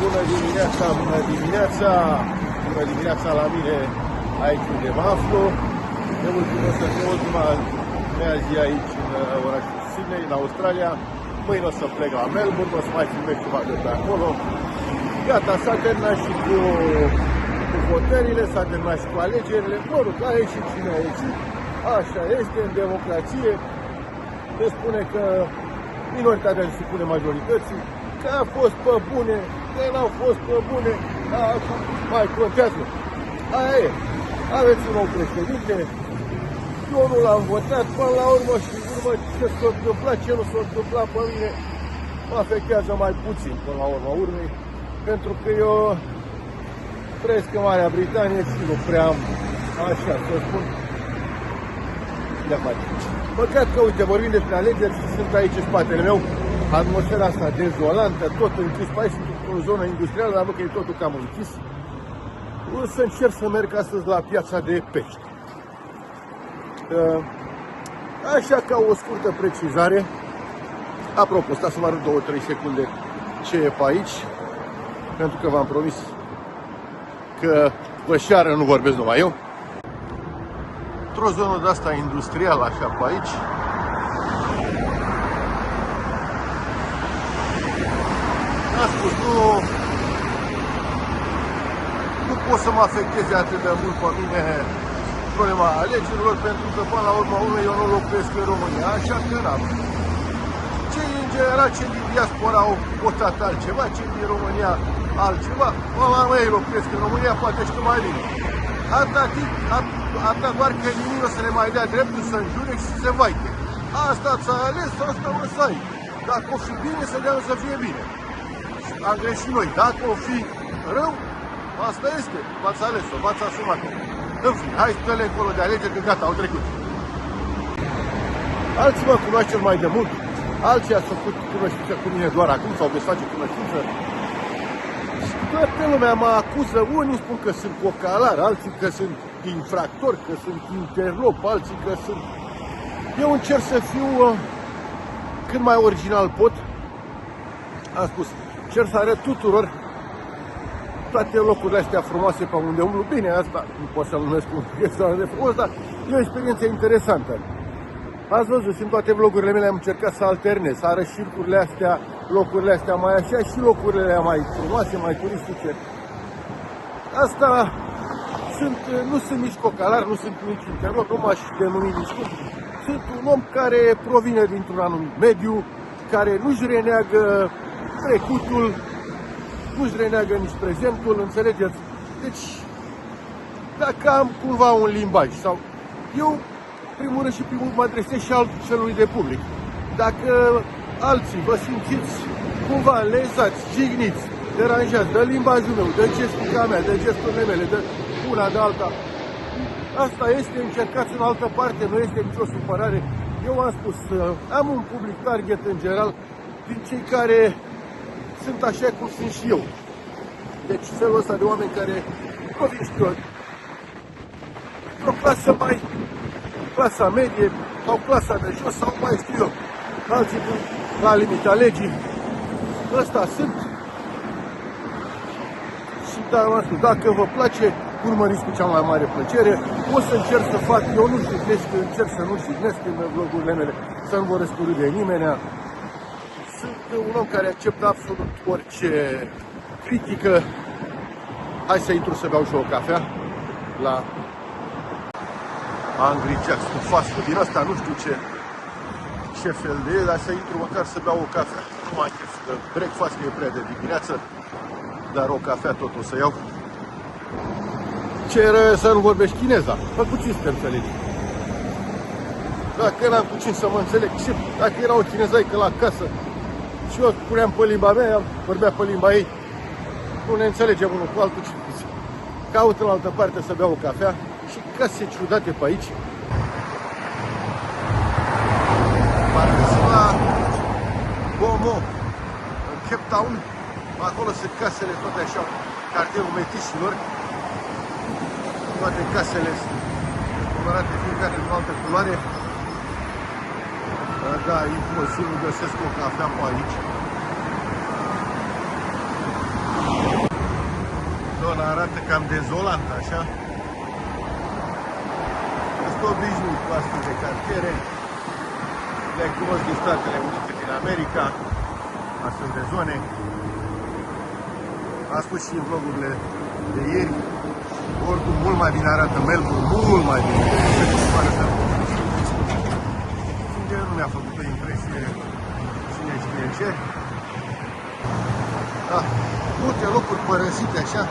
Bună dimineața, bună dimineața! Bună dimineața la mine, aici unde mă aflu. De ultima mea zi aici în orașul Sydney, în Australia. Mâine o să plec la Melbourne, o să mai filmez ceva de pe acolo. Gata, s-a terminat și cu votările, s-a terminat și cu alegerile. Mă rog, a ieșit cine a ieșit. Așa este, în democrație. Se spune că minoritatea se supune majorității, că a fost pe bune, că n-au fost pe bune, mai contează. Aia e. Aveți un nou președinte, eu nu l-am votat, până la urmă și ce s-a întâmplat, ce nu s-a întâmplat pe mine, mă afectează mai puțin până la urmă urmei, pentru că eu trăiesc în Marea Britanie și nu prea am, așa să spun, de face. Păcat că, uite, vorbim despre alegeri și sunt aici în spatele meu, atmosfera asta dezolantă, tot închis, pe aici sunt o zonă industrială, dar văd că e totul cam închis. O să încerc să merg astăzi la piața de pești. Așa, ca o scurtă precizare, apropo, stați să vă arăt 2-3 secunde ce e pe aici, pentru că v-am promis că vă șeară, nu vorbesc numai eu. Într-o zonă de asta industrială, așa, pe aici, am spus, nu pot să mă afecteze atât de mult pe mine problema alegerilor, pentru că până la urmă eu nu locuiesc în România, așa că n-am. Cei în general, cei din diaspora au votat altceva, cei din România altceva, ei locuiesc în România, poate știu mai bine. Atât doar că nimic o să le mai dea dreptul să înjure și să se vaite. Asta ți-a ales, asta o să ai. Dacă o fi bine, să dea să fie bine. Am greșit noi. Dacă o fi rău, asta este. V-ați ales-o, v-ați asumat-o. În fine, hai să le încolo de alegeri, că gata, au trecut. Alții mă cunoaște mai de mult, alții ați făcut cunoștință cu mine doar acum sau veți face cunoștință. Toată lumea mă acuză, unii spun că sunt cocalar, alții că sunt infractori, că sunt interlop, alții că sunt... Eu încerc să fiu cât mai original pot. Am spus, încerc să arăt tuturor toate locurile astea frumoase pe unde umblu. Bine, asta nu pot să-l numesc un restaurant de frumos, dar e o experiență interesantă. Ați văzut, în toate vlogurile mele am încercat să alternez, să arăt șircurile astea, locurile astea mai așa și locurile mai frumoase, mai turistice. Asta nu sunt nici cocalar, nu sunt nici interlop, nu m-aș denumi nici cum. Sunt un om care provine dintr-un anumit mediu, care nu-și reneagă trecutul, nu-și reneagă nici prezentul, înțelegeți? Deci, dacă am cumva un limbaj sau eu, primul rând și primul mă adresez și altfelului de public. Dacă alții vă simțiți cumva lezați, jigniți, deranjați de limbajul meu, de gestica mea, de gesturile mele, de una, de alta, asta este, încercați în altă parte, nu este nicio supărare. Eu am spus, am un public target în general din cei care sunt așa cum sunt și eu. Deci felul ăsta de oameni care nu știu, o clasă mai clasa medie sau clasa de jos sau mai știu eu, alții la limita legii. Ăsta sunt. Și dacă vă place, urmăriți cu cea mai mare plăcere. O să încerc să fac, eu nu jignesc, încerc să nu jignesc în vlogurile mele, să nu vă răsturâde nimeni. Sunt un om care acceptă absolut orice critică. Hai să intru să beau și o cafea la Angry Jacks cu fast food din asta, nu știu ce fel de e, dar să intru măcar să beau o cafea. Nu mai chef, că breakfast e prea de dimineață, dar o cafea tot o să iau. Cer să nu vorbești chineza, mă puțin să te înțelegi. Dacă n-am puțin să mă înțeleg, dacă era o chinezaică la casă și eu puneam pe limba mea, ea vorbea pe limba ei, nu ne înțelegem unul cu altul, caut în altă parte să beau o cafea. Și case ciudate pe aici. Parcă sunt la Bomo, în Cape Town. Acolo sunt casele toate așa, cartierul metișilor. Toate casele sunt numărate fiecare în altă culoare. Da, imposibil găsesc o cafea pe aici. Zona arată cam dezolantă, așa. Sunt obișnuit cu astfel de cartiere. Le cunosc din Statele Unite, din America, astfel de zone. Am spus și în vlogurile de ieri. Oricum, mult mai bine arată Melbourne, mult mai bine. Sincer, nu mi-a făcut o impresie, cine știe ce. Da, multe locuri părăsite, așa.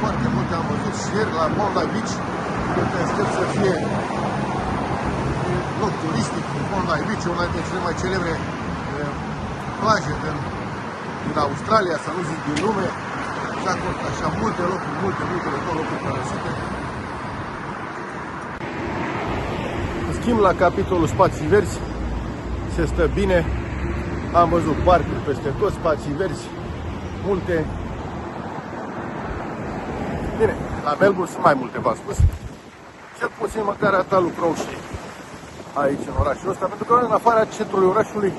Foarte multe am văzut și ieri la Bondi Beach, unde aștept să fie loc turistic. Bondi Beach, una dintre cele mai celebre plaje din Australia, să nu zic din lume. Și acolo, așa, multe locuri părăsite. În schimb, la capitolul spații verzi, se stă bine. Am văzut parcuri peste tot, spații verzi, multe. Bine, la Melbourne sunt mai multe, v-am spus. Cel puțin măcar atâta lucrau și aici, în orașul ăsta, pentru că în afara centrului orașului,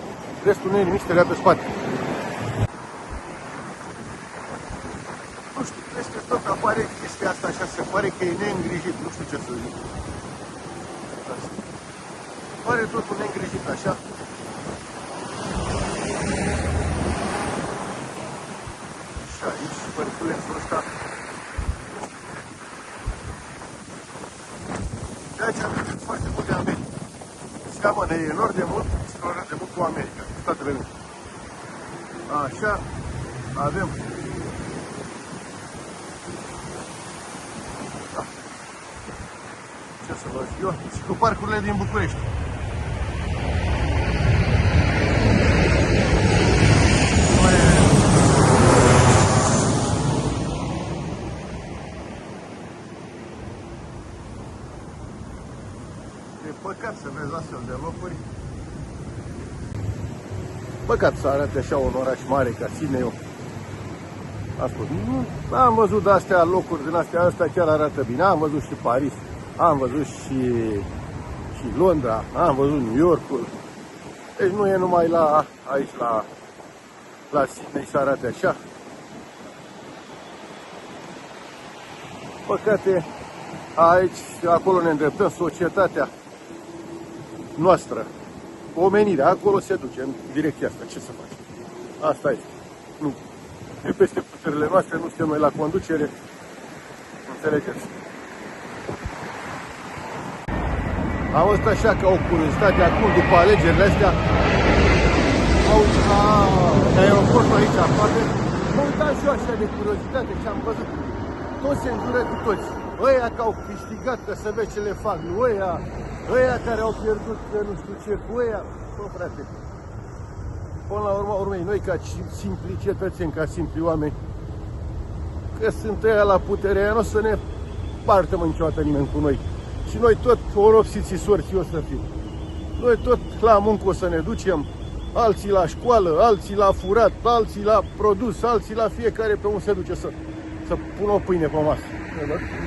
restul nu e nimic, stărea pe spate. Nu știu, peste tot apare chestia asta, așa, se pare că e neîngrijit, nu știu ce să zic. Pare totul neîngrijit, așa. Și aici, părculețul ăsta. De aceea am văzut foarte mult de America. Seamănă enorm de mult, de mult cu America, cu Statele Unite. Așa, avem. Da. Ce să vă zic eu? Și cu parcurile din București. E păcat să vezi astfel de locuri. Păcat să arate așa un oraș mare ca Sydney. Am spus, nu, am văzut de astea locuri din astea, astea chiar arată bine. Am văzut și Paris, am văzut și Londra, am văzut New Yorkul. Deci nu e numai aici la Sydney să arate așa. Păcate, aici, acolo ne îndreptăm, societatea noastră, omenirea, acolo se duce, în direcția asta, ce să facem? Asta este. Nu. E peste puterile noastre, nu suntem noi la conducere, înțelegeți? Am văzut așa ca o curiozitate, acum, după alegerile astea, auzi, de aeroportul aici aproape, mă uitam și eu așa de curiozitate și am văzut, toți se îndură cu toți. Ăia că au câștigat, că să vezi ce le fac, nu ăia care au pierdut, că nu știu ce, cu ăia, bă, frate. Până la urma urmei, noi ca simpli cetățeni, ca simpli oameni, că sunt ăia la putere, aia nu o să ne partă niciodată nimeni cu noi. Și noi tot oropsiții sorții o să fim. Noi tot la muncă o să ne ducem, alții la școală, alții la furat, alții la produs, alții la fiecare pe unde se duce să pună o pâine pe masă.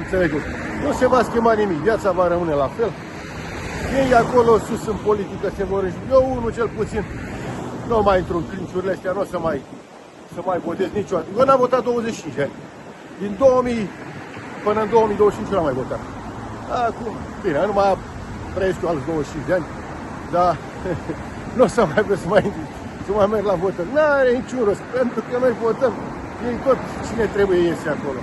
Înțelegeți? Nu se va schimba nimic, viața va rămâne la fel. Ei acolo sus în politică se vor înjuri. Eu unul cel puțin nu mai intru în clinciurile astea, nu o să mai votez niciodată. Eu n-am votat 25 de ani. Din 2000 până în 2025 n-am mai votat. Acum, bine, nu mai trăiesc eu alți 25 de ani, dar nu o să mai vreau să mai merg la votări. N-are niciun rost, pentru că noi votăm. Ei tot cine trebuie iese acolo.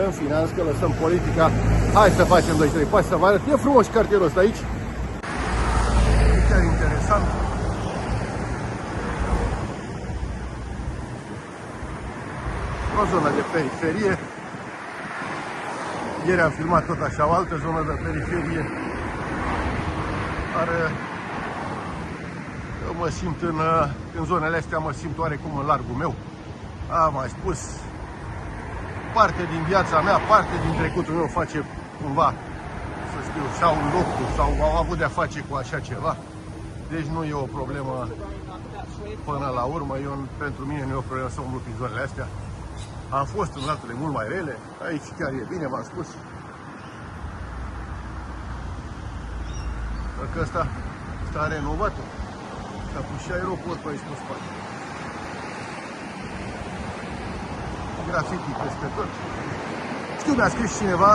În fine, am zis că lăsăm politica. Hai să facem 2-3 pași să vă arăt. E frumos cartierul ăsta aici. E chiar interesant. O zonă de periferie. Ieri am filmat tot așa o altă zonă de periferie. Dar eu mă simt în zonele astea, mă simt oarecum în largul meu. Am mai spus, parte din viața mea, parte din trecutul meu face cumva, să știu, sau un doctor, sau au avut de-a face cu așa ceva. Deci nu e o problemă până la urmă. Pentru mine nu e o problemă să umblu prin zonele astea. Am fost în altele mult mai rele, aici chiar e bine, v-am spus. Că ăsta a renovat-o. S-a pus și aeroportul aici pe spate. graffiti peste tot. Știu, mi-a scris cineva,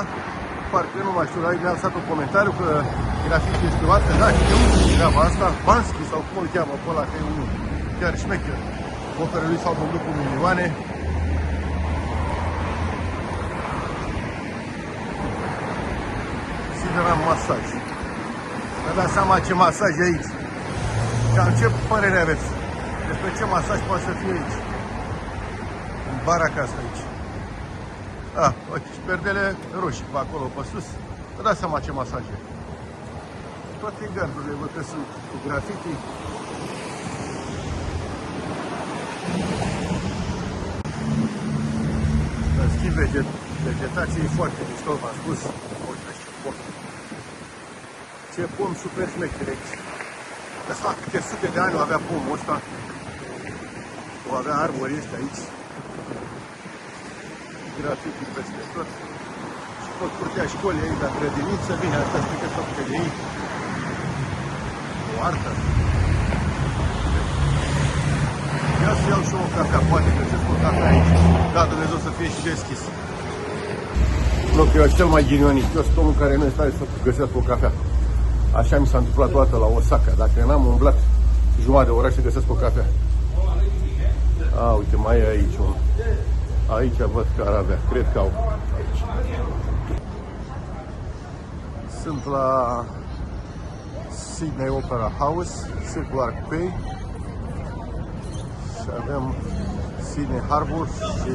parcă nu mai știu, mi-a lăsat un comentariu că graffiti este o artă, da, știu treaba asta, Banksy sau cum îl cheamă pe ăla, că e unul chiar șmecher, operele lui s-au vândut cu milioane. Sideram masaj. Vă dați seama ce masaj e aici. Cam ce părere aveți despre ce masaj poate să fie aici? În baraca asta aici. Ah, uite, și perdele roșii pe acolo, pe sus. Vă dați seama ce masaj e. Toate gardurile, văd că sunt cu graffiti. În schimb, vegetația e foarte mișto, v-am spus. Uite ce pom. Ce pom super șmecher aici. Asta câte sute de ani o avea pomul ăsta. O avea arborii ăștia aici. Graffiti peste tot. Și tot curtea școlii aici, la grădiniță, bine, asta știi că tot de ei. O artă. Ia să iau și o cafea, poate găsesc o cafea aici. Da, Dumnezeu să fie și deschis. Nu, că eu aș cel mai ghinionic, eu sunt omul care nu e stare să găsesc o cafea. Așa mi s-a întâmplat toată la Osaka. Dacă n-am umblat jumătate de oraș să găsesc o cafea. A, uite, mai e aici un. Aici văd că ar avea, cred că au. Sunt la Sydney Opera House, Circular Quay. Și avem Sydney Harbour și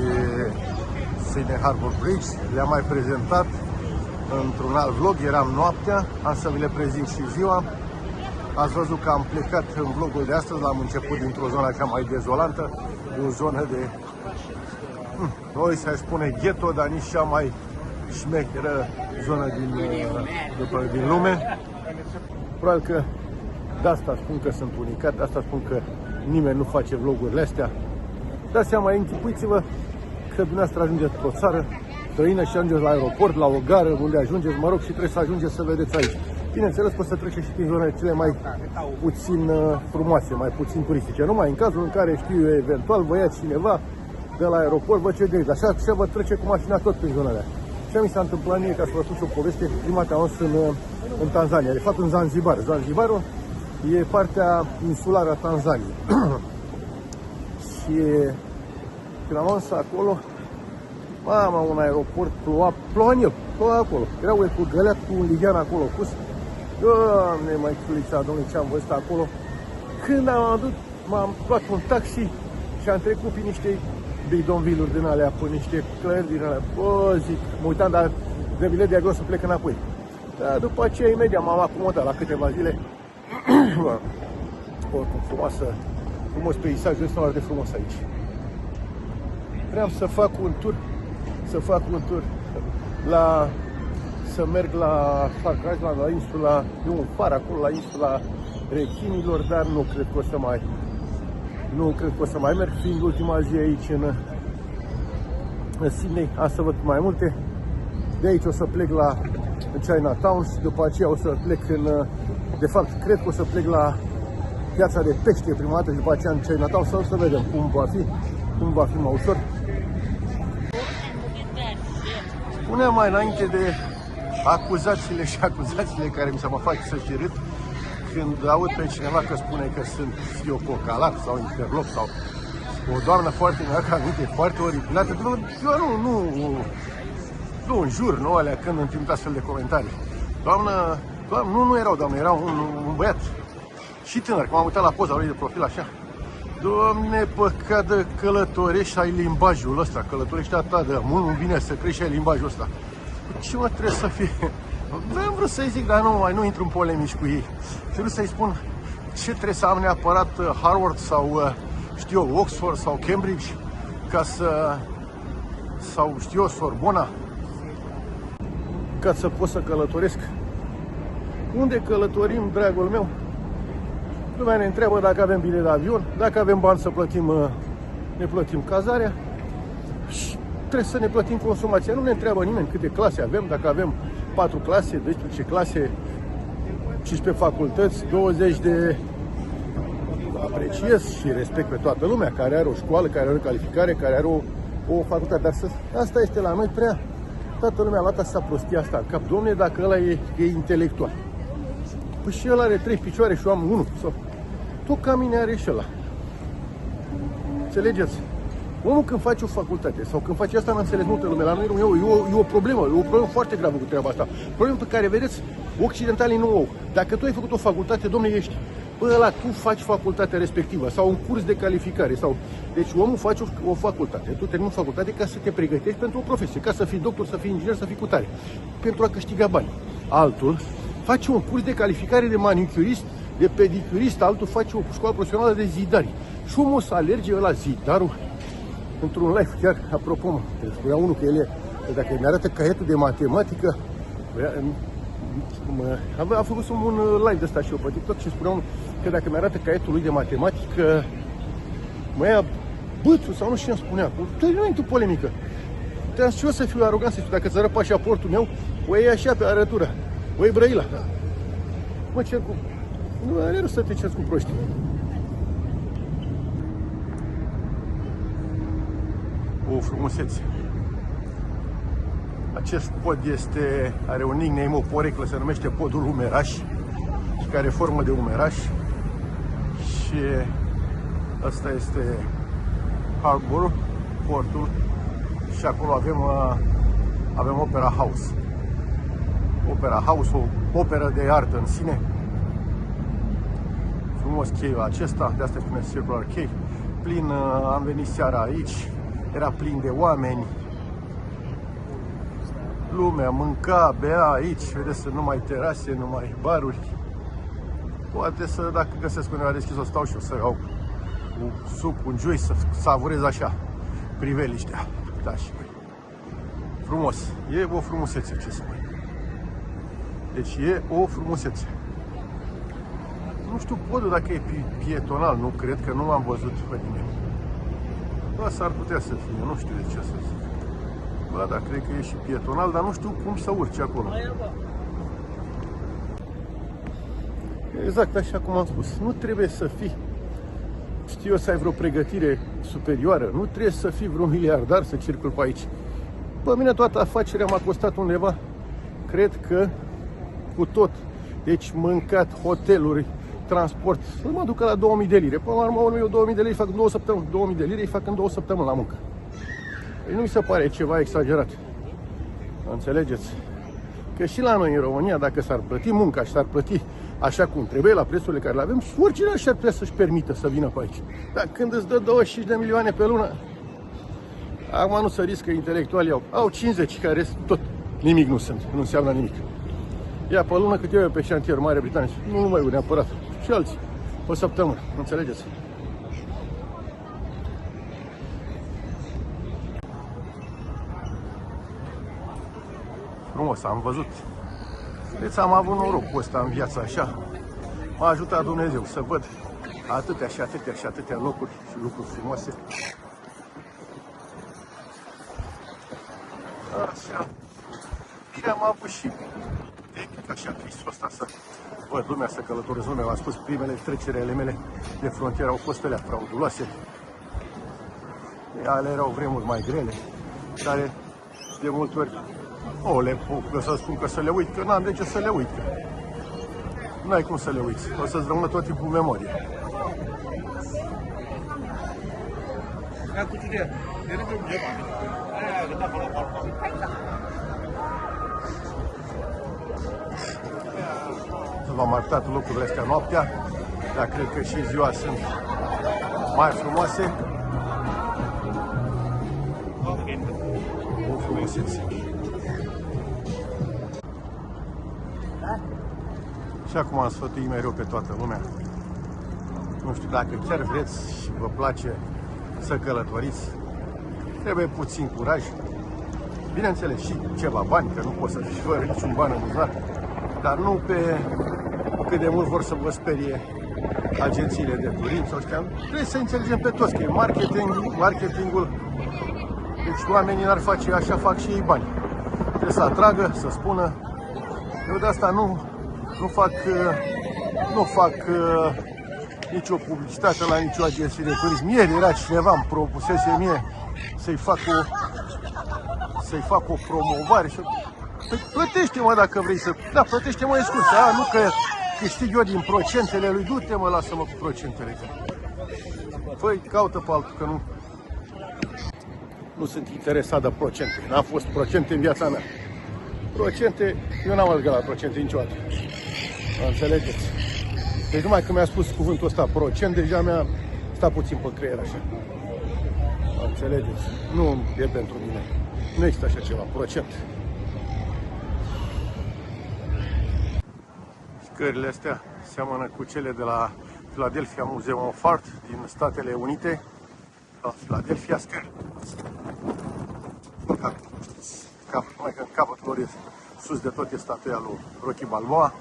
Sydney Harbour Bridge. Le-am mai prezentat într-un alt vlog, eram noaptea, am să vi le prezint și ziua. Ați văzut că am plecat în vlogul de astăzi, l-am început dintr-o zonă așa mai dezolantă, o zonă de, noi să spune ghetto, dar nici cea mai șmecheră zonă din lume. Probabil că de asta spun că sunt unicat, de asta spun că nimeni nu face vlogurile astea. Dați seama, închipuiți-vă că dumneavoastră ajungeți pe o țară străină și ajungeți la aeroport, la o gară unde ajungeți, mă rog, și trebuie să ajungeți să vedeți aici. Bineînțeles, poți să treceți și prin zonele cele mai puțin frumoase, mai puțin turistice. Numai în cazul în care, știu eu, eventual vă ia cineva de la aeroport, vă ce găsiți. Așa vă trece cu mașina tot prin zonele. Și mi s-a întâmplat mie, ca să vă spun și o poveste, prima dată am fost în Tanzania, de fapt în Zanzibar. Zanzibarul e partea insulară a Tanzaniei. Și când am ajuns acolo, mama, un aeroport, ploua în el, ploua acolo. Erau cu găleat, cu un lighean acolo pus. Doamne, mai culița, domnule, ce am văzut acolo. Când am adus, m-am luat un taxi și am trecut prin niște bidonviluri din alea, pe niște clări din alea. Bă, zic, mă uitam, dar de bilet de acolo să plec înapoi. Dar după aceea, imediat m-am acomodat la câteva zile. Oricum, frumos peisajul ăsta, de frumos aici. Vreau să fac un tur, să merg la Shark Island, la insula, e un far acolo, la insula Rechinilor, dar nu cred că o să mai merg, fiind ultima zi aici în Sydney. Am să văd mai multe. De aici o să plec la Chinatown și după aceea o să plec de fapt, cred că o să plec la Piața de Pește prima dată și după aceea în Chinatown, sau să vedem cum va fi mai ușor. Spuneam mai înainte de acuzațiile care mi se mă fac să și râd când aud pe cineva că spune că sunt eu cocalat sau interlop sau o doamnă foarte mică, aminte, foarte oribilată. Eu nu înjur, nu alea când îmi trimit astfel de comentarii. Doamnă, nu erau doamne, era un băiat și tânăr, că m-am uitat la poza lui de profil așa. Doamne, păcat de călătorești, ai limbajul ăsta, călătorești atât de mult bine să crești ai limbajul ăsta. Ce mă trebuie să fie? Vreau vrut să-i zic, dar nu intru în polemici cu ei. Trebuie să-i spun ce trebuie să am neapărat Harvard sau, știu eu, Oxford sau Cambridge sau știu eu, Sorbona, ca să pot să călătoresc. Unde călătorim, dragul meu? Lumea ne întreabă dacă avem bilet de avion, dacă avem bani să ne plătim cazarea și trebuie să ne plătim consumația. Nu ne întreabă nimeni câte clase avem, dacă avem 4 clase, 12 clase, 15 facultăți, 20 de... Apreciez și respect pe toată lumea care are o școală, care are o calificare, care are o facultate, dar asta este la noi prea, toată lumea a luat asta prostia asta în cap. Dom'le, dacă ăla e intelectual. Păi și ăla are 3 picioare și eu am 1. Sau tot ca mine are și ăla. Înțelegeți? Omul când face o facultate sau când face asta, n-a înțeles multă lume. La noi e o problemă, e o problemă foarte gravă cu treaba asta. Problema pe care, vedeți, occidentalii nu au. Dacă tu ai făcut o facultate, dom'le, ești, bă, ăla, tu faci facultatea respectivă sau un curs de calificare. Sau... Deci omul face o facultate. Tu termini o facultate ca să te pregătești pentru o profesie, ca să fii doctor, să fii inginer, să fii cutare, pentru a câștiga bani. Altul face un curs de calificare de manicurist, de pedicurist, altul face o școală profesională de zidari. Și omul să alerge la zidarul într-un live, chiar apropo, mă spunea unul că el e, dacă mi arată caietul de matematică, a făcut un live de ăsta și eu pe TikTok și spunea unul că dacă mi arată caietul lui de matematică, mă ia bățul sau nu știu ce îmi spunea. Tu nu intru polemică. Te-am și eu să fiu arogant, să știu, dacă îți arăt pașaportul meu, o iei așa pe arătură, o iei Brăila. Mă cer cu... Nu are rost să te ceri cu proști. O frumusețe. Acest pod are un nickname, o poreclă, se numește podul Umeraș și care are formă de umeraș. Și asta este Harbor, portul, și acolo avem Opera House. Opera House, o operă de artă în sine. Frumos cheiul acesta, de asta spune Circular Cave. Plin, am venit seara aici, era plin de oameni. Lumea mânca, bea aici, vedeți, sunt numai terase, numai baruri. Poate să, dacă găsesc undeva deschis, o stau și o să iau un suc, un juice, să savurez așa priveliștea. Da, și frumos, e o frumusețe, ce să mai. Deci e o frumusețe. Nu știu podul dacă e pietonal, nu cred, că nu am văzut pe nimeni. Bă, s-ar putea să fie, nu știu de ce să zic. Bă, da, cred că e și pietonal, dar nu știu cum să urci acolo. Exact așa cum am spus, nu trebuie să fii, știu eu, să ai vreo pregătire superioară, nu trebuie să fii vreun miliardar să circul pe aici. Pe mine toată afacerea m-a costat undeva, cred că cu tot, deci mâncat, hoteluri, transport, să mă duc la 2000 de lire. Până la urmă, eu 2000 de lire fac în 2 săptămâni, 2000 de lire îi fac în 2 săptămâni la muncă. Păi nu mi se pare ceva exagerat. Înțelegeți? Că și la noi în România, dacă s-ar plăti munca și s-ar plăti așa cum trebuie, la prețurile care le avem, oricine așa ar putea să-și permită să vină pe aici. Dar când îți dă 25 de milioane pe lună, acum nu să riscă intelectualii au 50, care tot nimic nu sunt, nu înseamnă nimic. Ia pe lună cât eu pe șantier Mare Britanie, nu numai eu neapărat, și alții, o săptămână, înțelegeți? Frumos, am văzut. Deci am avut norocul ăsta în viața așa. M-a ajutat Dumnezeu să văd atâtea și atâtea și atâtea locuri și lucruri frumoase. Așa. Bine, am avut și tehnica așa tristul ăsta să văd lumea, să călătoresc lumea. V-am spus, primele trecere ale mele de frontieră au fost alea frauduloase. Ale erau vremuri mai grele, care de multe ori o le puc să spun că să le uit, că n-am de ce să le uit. N-ai cum să le uiți, o să-ți rămână tot timpul în memorie. V-am arătat locurile astea noaptea, dar cred că și ziua sunt mai frumoase. O frumusețe. Și acum am sfătuit mereu pe toată lumea. Nu știu, dacă chiar vreți și vă place să călătoriți, trebuie puțin curaj. Bineînțeles și ceva bani, că nu poți să fii fără niciun ban în buzunar, dar nu pe cât de mult vor să vă sperie agențiile de turism sau știam. Trebuie să înțelegem pe toți că e marketingul. Deci oamenii n-ar face așa, fac și ei bani. Trebuie să atragă, să spună. Eu de asta nu fac nicio publicitate la nicio agenție de turism. Ieri era cineva, îmi propusese mie să-i fac o promovare. Păi plătește-mă dacă vrei să... Da, plătește-mă excursia. Nu că câștig eu din procentele lui. Du-te, mă, lasă-mă cu procentele. Păi caută pe altul, că nu sunt interesat de procente. N-am fost procente în viața mea. Procente, eu n-am alergat la procente niciodată. Înțelegeți? Deci numai că mi-a spus cuvântul ăsta procent, deja mi-a stat puțin pe creier așa. Înțelegeți? Nu e pentru mine. Nu există așa ceva, procent. Scările astea seamănă cu cele de la Philadelphia Museum of Art din Statele Unite. La Philadelphia scări. Numai că în capătul lor sus de tot e statuia lui Rocky Balboa.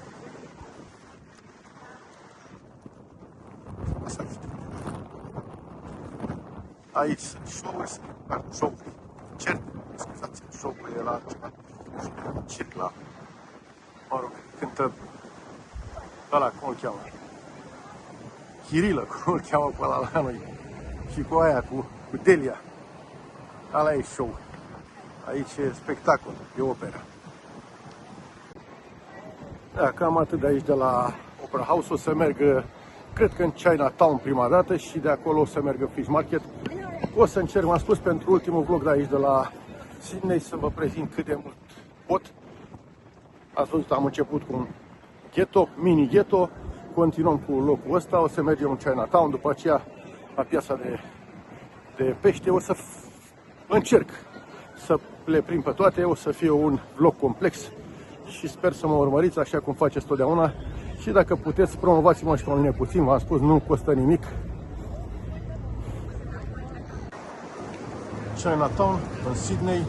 Aici sunt show-uri, concerte, scuzați, show-uri de la circ la, mă rog, cântă ăla, cum îl cheamă? Chirilă, cum îl cheamă pe ăla la noi. Și cu aia, cu Delia. Ala e show. Aici e spectacol, e opera. Da, cam atât de aici de la Opera House. O să merg, cred că în Chinatown prima dată și de acolo o să merg în Fish Market. O să încerc, m-am spus pentru ultimul vlog de aici de la Sydney să vă prezint cât de mult pot. Ați văzut, am început cu un ghetto, mini ghetto, continuăm cu locul ăsta, o să mergem în Chinatown, după aceea la piața de pește. O să încerc să le prind pe toate, o să fie un vlog complex și sper să mă urmăriți așa cum faceți totdeauna. Și dacă puteți, promovați-mă și pe mine puțin, v-am spus, nu costă nimic. Chinatown, în Sydney.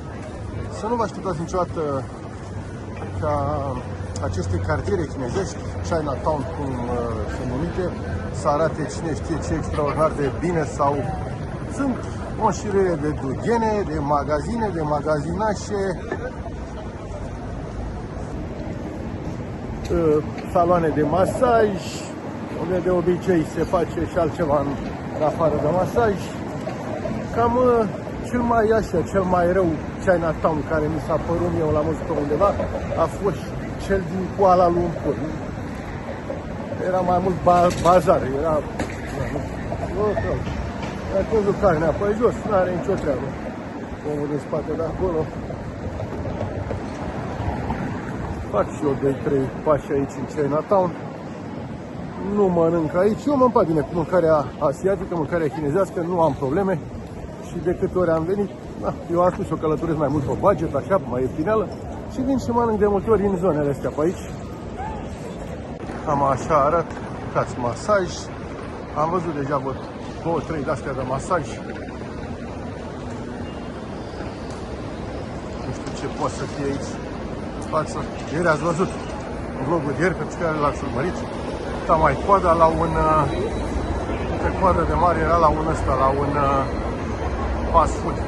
Să nu vă așteptați niciodată ca aceste cartiere chinezești, Chinatown cum sunt numite, să arate cine știe ce extraordinar de bine sau sunt o șirire de dughene, de magazine, de magazinașe, saloane de masaj, unde de obicei se face și altceva în afară de masaj. Cam cel mai așa, cel mai rău Chinatown care mi s-a părut eu, l-am văzut undeva, a fost cel din Kuala Lumpur. Era mai mult bazar, era... Ai văzut carnea pe jos, nu are nicio treabă. Omul din spate de acolo. Fac și eu 2-3 pași aici în Chinatown. Nu mănânc aici. Eu mă împac bine cu mâncarea asiatică, mâncarea chinezească, nu am probleme. Și de câte ori am venit, eu am spus, eu călătoresc mai mult pe budget, așa, mai ieftineală. Și vin și mănânc de multe ori în zonele astea pe aici. Cam așa arată. Uitați, masaj. Am văzut deja 2-3 de-astea de masaj. Nu știu ce poate să fie aici. Față. Ieri ați văzut în vlogul de ieri, pe care l-ați urmărit. Da, mai coada la un... Pe coadă de mare era la un ăsta, la un fast food.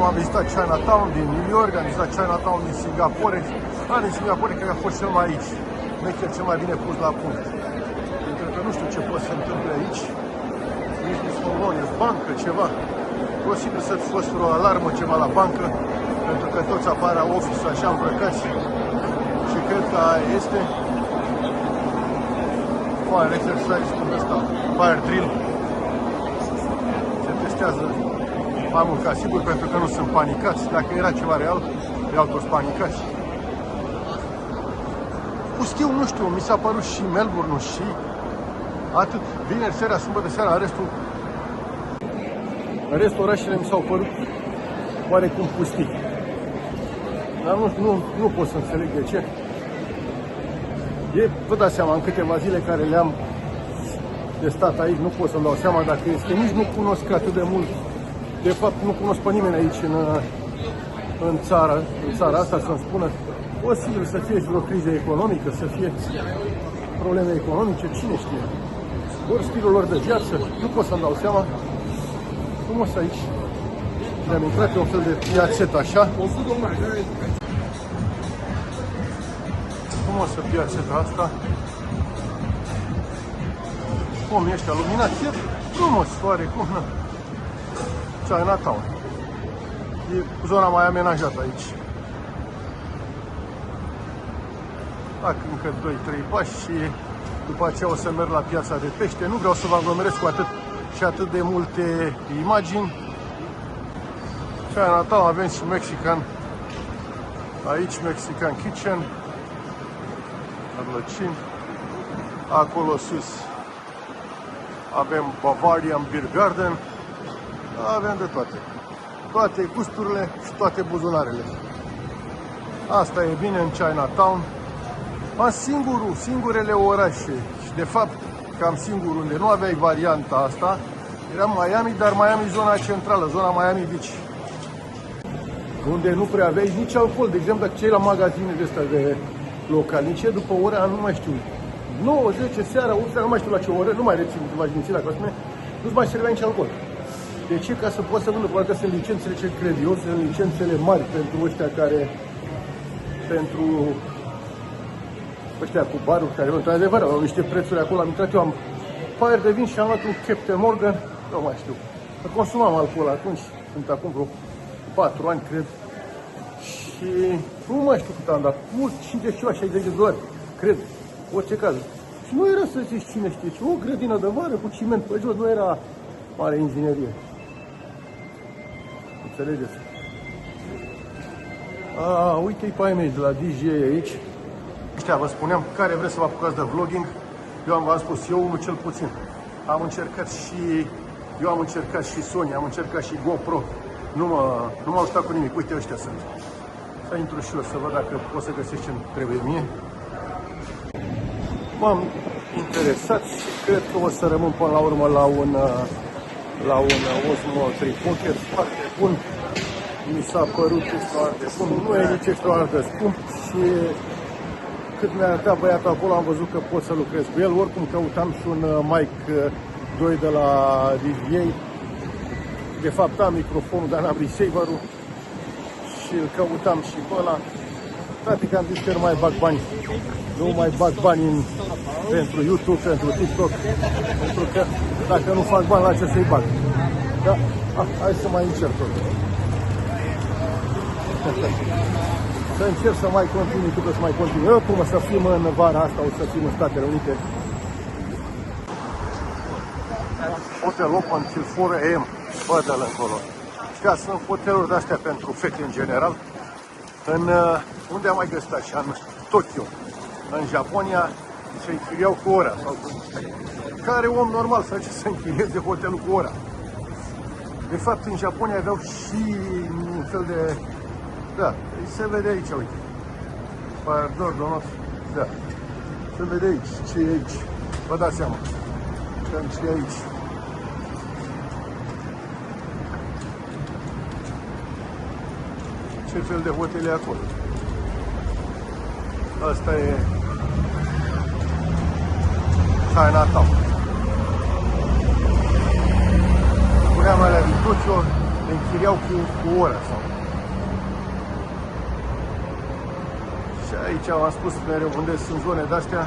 Am vizitat Chinatown din New York, am vizitat Chinatown din Singapore. Din Singapore, care a fost cel mai aici. Mecher cel mai bine pus la punct. Pentru că nu știu ce poate să se întâmple aici. Nici nu sunt bancă, ceva. Posibil să-ți fost vreo alarmă, ceva la bancă, pentru că toți apar la office așa îmbrăcați. Și cred că aia este fire exercise, cum ăsta, fire drill. Se testează mai mult ca sigur, pentru că nu sunt panicați. Dacă era ceva real, erau toți panicați. Pustiu, nu știu, mi s-a părut și Melbourne și atât. Vineri seara, sâmbătă seara, restul orașele mi s-au părut oarecum pustii. Dar nu pot să înțeleg de ce. Vă dați seama, în câteva zile care le-am de stat aici, nu pot să-mi dau seama dacă este. Nici nu cunosc atât de mult. De fapt, nu cunosc pe nimeni aici în țara asta, să-mi spună. Posibil să fie și vreo criză economică, să fie probleme economice, cine știe. Ori stilul lor de viață, nu pot să-mi dau seama. Frumos aici. Ne-am intrat pe un fel de piațet așa. frumoasă piața asta. Cum ești luminat, e frumos, oarecum, na. Chinatown. E zona mai amenajată aici. Fac încă 2-3 pași și după aceea o să merg la piața de pește. Nu vreau să vă aglomerez cu atât de multe imagini. Chinatown, avem și Mexican. Aici Mexican Kitchen. Arlăcini. Acolo sus avem Bavarian Beer Garden. Avem de toate. Toate gusturile și toate buzunarele. Asta e bine în Chinatown. Singurele orașe și de fapt cam singur unde nu aveai varianta asta era Miami, dar Miami zona centrală, zona Miami Beach. Unde nu prea aveai nici alcool. De exemplu, dacă cei la magazine de astea de localnice, după ora, nu mai știu, 9, 10 seara, 8 seara, nu mai știu la ce oră, nu mai rețin, v-aș minți la costume, nu-ți mai servea nici alcool. De ce? Ca să poți să vândă, probabil că sunt licențele ce cred eu, sunt licențele mari pentru ăștia care, pentru ăștia cu baruri, care, într-adevăr, au niște prețuri acolo. Am intrat eu, am paier de vin și am luat un Captain Morgan, nu mai știu. Consumam alcool atunci, sunt acum vreo 4 ani, cred. Și nu mai știu cât am dat, mult, 50 ceva, 60 de dolari, cred, orice caz. Și nu era să zici cine știe ce, o grădină de vară cu ciment pe jos, nu era mare inginerie. Înțelegeți? Uite-i pe ai mei de la DJ aici. Ăștia vă spuneam, care vreți să vă apucați de vlogging, v-am spus, eu unul cel puțin. Am încercat și Sony, am încercat și GoPro. Nu m-au ajutat cu nimic. Uite, ăștia sunt. Să intru și eu să văd dacă pot să găsesc ce-mi trebuie mie. M-am interesat și cred că o să rămân până la urmă la un Osmo Tripoker foarte bun. Mi s-a părut foarte bun. Nu e nici extraordinar de scump și cât mi-a arătat băiatul acolo, am văzut că pot să lucrez cu el. Oricum căutam și un mic 2 de la DJI. De fapt am microfonul, dar n-am receiver-ul și îl căutam și pe ăla. Toate că am zis că nu mai bag bani. Nu mai bag bani pentru YouTube, pentru TikTok. Pentru că dacă nu fac bani, la ce să-i bag? Da? Hai să mai încerc tot. Să încerc să mai continui, cât o să mai continui. Oricum o să fim în vara asta, o să fim în Statele Unite. Hotel open till 4 AM. Bă, de-l încolo. Știa, sunt hoteluri de-astea pentru fete în general. Unde am mai găsit așa? În Tokyo. În Japonia se închiriau cu ora. Sau care om normal face să închirieze hotelul cu ora? De fapt, în Japonia aveau și un fel de... Da, se vede aici, uite. Pardon, domnul. Da. Se vede aici. Ce e aici? Vă dați seama. Ce e aici? Ce fel de hotel e acolo? Asta e Chinatown. Spuneam alea din Tokyo, le închiriau cu ora sau. Și aici am spus mereu unde sunt zone de-astea.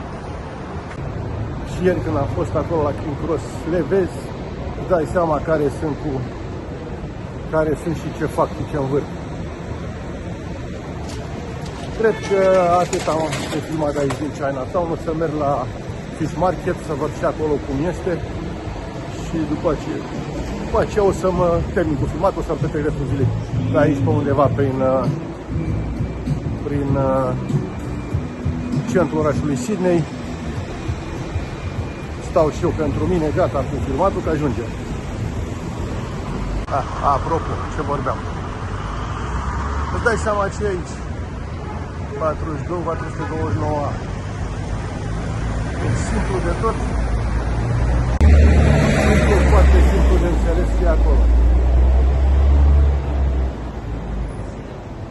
Și ieri când am fost acolo la King Cross, le vezi, îți dai seama care sunt și ce fac și ce învârt. Cred că atât am de filmat de aici din Chinatown. O să merg la Fish Market să văd și acolo cum este. Și după aceea o să mă termin cu filmat, o să-mi petrec restul zilei de aici pe undeva prin centrul orașului Sydney. Stau și eu pentru mine, gata cu filmatul, că ajungem. Apropo, ce vorbeam. Îți dai seama ce e aici? 42, 429. E simplu de tot. Simplu, foarte simplu de înțeles ce e acolo.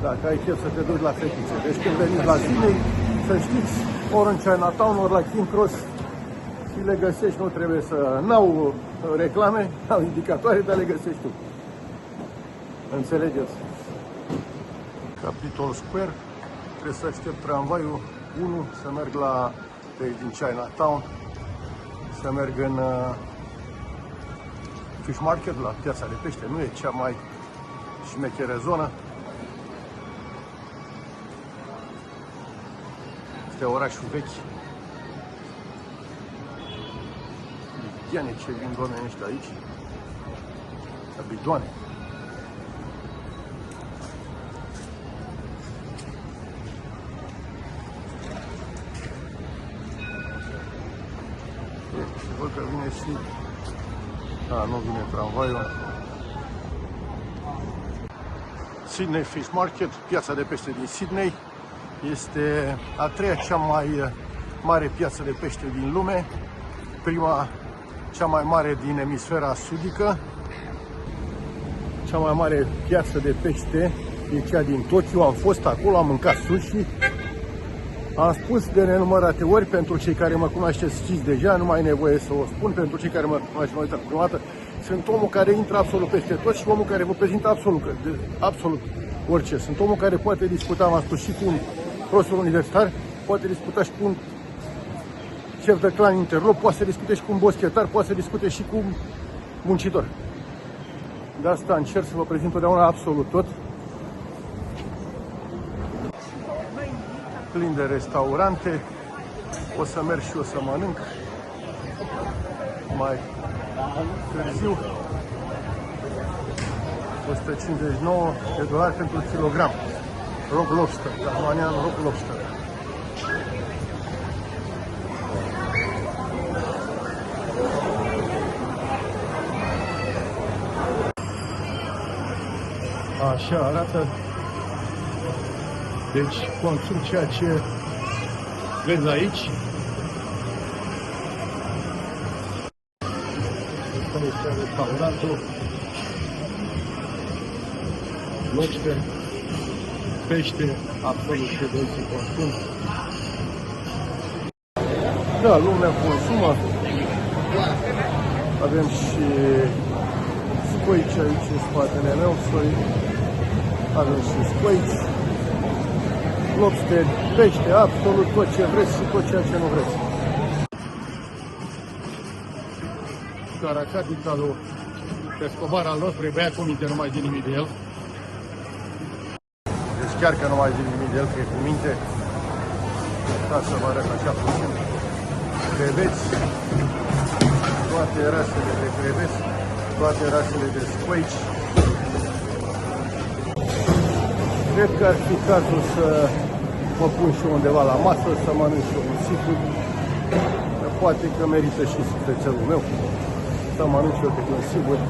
Dacă ai chef să te duci la fetițe. Deci când veniți la Sydney, să știți, ori în Chinatown, ori la King Cross și le găsești, nu trebuie să... N-au reclame, n-au indicatoare, dar le găsești tu. Înțelegeți? Capitol Square. Trebuie să aștept tramvaiul 1, să merg la din Chinatown, să merg în Fish Market, la piața de pește. Nu e cea mai șmecheră zonă. Este orașul vechi. Bidoane ce vin oamenii ăștia aici. Bidoane. Văd că vine și... nu vine tramvaiul. Sydney Fish Market, piața de pește din Sydney. Este a treia cea mai mare piață de pește din lume. Prima, cea mai mare din emisfera sudică. Cea mai mare piață de pește e cea din Tokyo. Am fost acolo, am mâncat sushi. Am spus de nenumărate ori, pentru cei care mă cunoașteți știți deja, nu mai e nevoie să o spun, pentru cei care mă cunoașteți prima dată, sunt omul care intră absolut peste tot și omul care vă prezintă absolut orice. Sunt omul care poate discuta, am spus, și cu un profesor universitar, poate discuta și cu un șef de clan interlop, poate să discute și cu un boschetar, poate să discute și cu un muncitor. De asta încerc să vă prezint totdeauna absolut tot. Plin de restaurante, o să merg și o să mănânc mai târziu. 159 de dolari pentru kilogram. Rock lobster, tasmanian rock lobster. Așa arată. Deci consum ceea ce vezi aici. Asta este restaurantul. Lobster, pește, absolut ce vrei să consum. Da, lumea consumă. Avem și scoici aici în spatele meu, avem și scoici, lobster, pește, absolut tot ce vreți și tot ceea ce nu vreți. Cara capitalul Escobar al nostru, băia cu minte, nu mai zi nimic de el. Deci chiar că nu mai zi nimic de el, că e cu minte. Ca să vă arăt așa puțin. Creveți, toate rasele de creveți, toate rasele de scoici. Cred că ar fi cazul să mă pun și undeva la masă, să mănânc și un seafood. Poate că merită și sufletelul meu să mănânc și eu câte un seafood.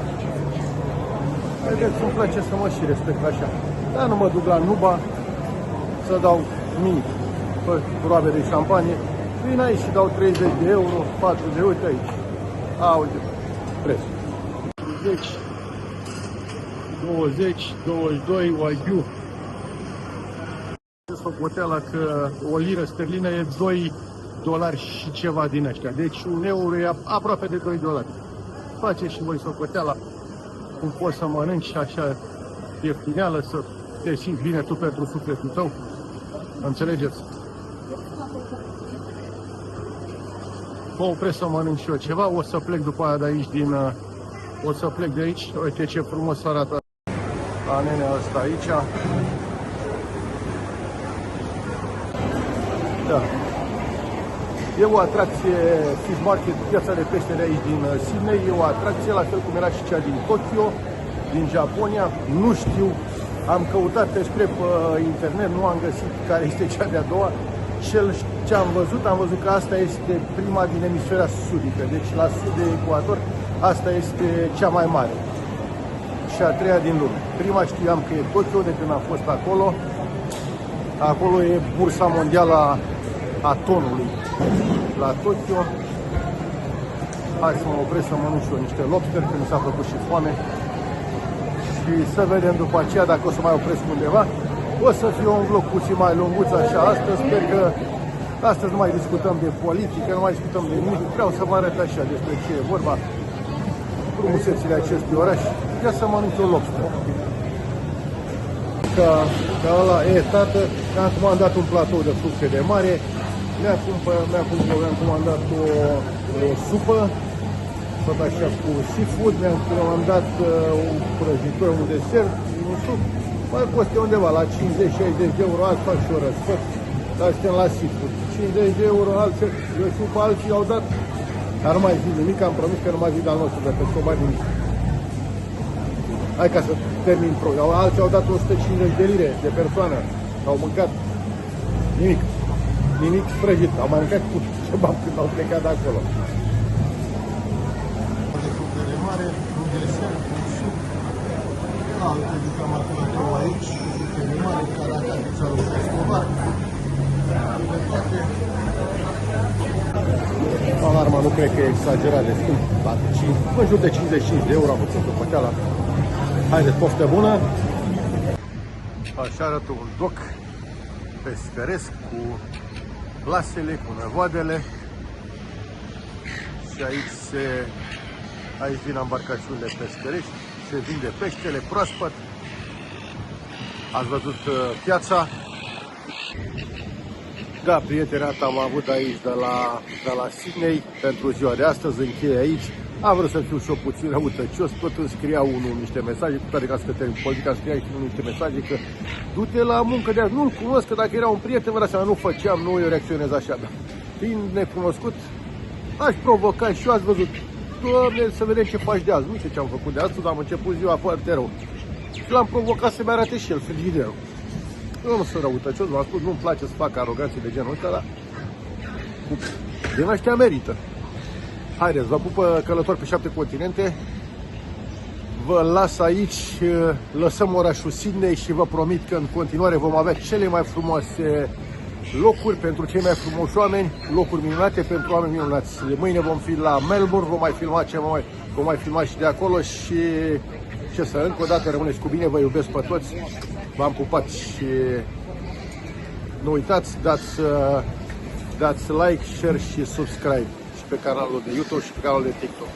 Vedeți, îmi place să mă și respect așa. Dar nu mă duc la Nuba să dau mii pe roabe de șampanie. Vin aici și dau 30 de euro, 40 de euro, uite aici. Uite, prețul. 30, 20, 22, Wagyu. Socoteala că o liră sterlină e 2 dolari și ceva din ăștia. Deci un euro e aproape de 2 dolari. Faceți și voi socoteala cum poți să mănânci așa ieftineală, să te simți bine tu pentru sufletul tău. Înțelegeți? Mă opresc să mănânc și eu ceva, o să plec după aia de aici o să plec de aici. Uite ce frumos arată la nenea asta aici. Da. E o atracție, Fish Market, piața de peștere aici din Sydney, e o atracție, la fel cum era și cea din Tokyo, din Japonia. Nu știu, am căutat despre pe internet, nu am găsit care este cea de-a doua. Ce am văzut că asta este prima din emisfera sudică, deci la sud de ecuator, asta este cea mai mare și a treia din lume. Prima știam că e Tokyo, de când am fost acolo. Acolo e bursa mondială a tonului la Tokyo. Hai să mă opresc să mănânc și eu niște lobster, că mi s-a făcut și foame. Și să vedem după aceea dacă o să mai opresc undeva. O să fie un vlog puțin mai lunguț așa astăzi. Sper că astăzi nu mai discutăm de politică, nu mai discutăm de nimic. Vreau să vă arăt așa despre ce e vorba, frumusețile acestui oraș. Ia să mănânc eu lobster. Ca ăla, tată, am comandat un platou de fructe de mare. Mi-am comandat o supă, tot așa cu seafood, mi-am comandat un prăjitor, un desert, un suc. Mai costă undeva la 50-60 de euro, azi fac și o răsfăt, dar suntem la seafood. 50 de euro, alții, eu știu pe alții au dat, dar nu mai zic nimic, am promis că nu mai zic al nostru, de pe mai nimic. Hai ca să termin pro. Alții au dat 150 de lire de persoană, au mâncat nimic prăjit, au mai mâncat cu ceva când au plecat de acolo. De fructele mare, un desert, un suc, alte de cam acolo aici, fructele mare, caracatița lui Escobar, libertate. Alarma nu cred că e exagerat de scump, la în jur de 55 de euro am făcut după ceala. Haideți, poftă bună! Așa arată un doc pescăresc cu plasele, cu năvoadele. Și aici vin embarcațiunile pescărești, se vinde peștele proaspăt. Ați văzut piața. Da, prietena ta am avut aici de la Sydney pentru ziua de astăzi, încheie aici. Am vrut să fiu și eu puțin răutăcios, tot îmi scria unul niște mesaje, cu toate că să termin politica, îmi scria și unul niște mesaje că du-te la muncă de azi, nu-l cunosc, că dacă era un prieten, vă dați seama, nu făceam, nu eu reacționez așa, dar fiind necunoscut, aș provoca și eu, ați văzut, Doamne, să vedem ce faci de azi, nu știu ce am făcut de astăzi, am început ziua foarte rău. Și l-am provocat să-mi arate și el frigiderul. Eu nu sunt răutăcios, v-am spus, nu-mi place să fac aroganțe de genul ăsta, dar din ăștia merită. Haideți, vă pupă călători pe 7 continente. Vă las aici, lăsăm orașul Sydney și vă promit că în continuare vom avea cele mai frumoase locuri pentru cei mai frumoși oameni, locuri minunate pentru oameni minunați. Mâine vom fi la Melbourne, vom mai filma și de acolo și ce să, încă o dată rămâneți cu bine, vă iubesc pe toți, v-am pupat și nu uitați, dați like, share și subscribe și pe canalul de YouTube și pe canalul de TikTok.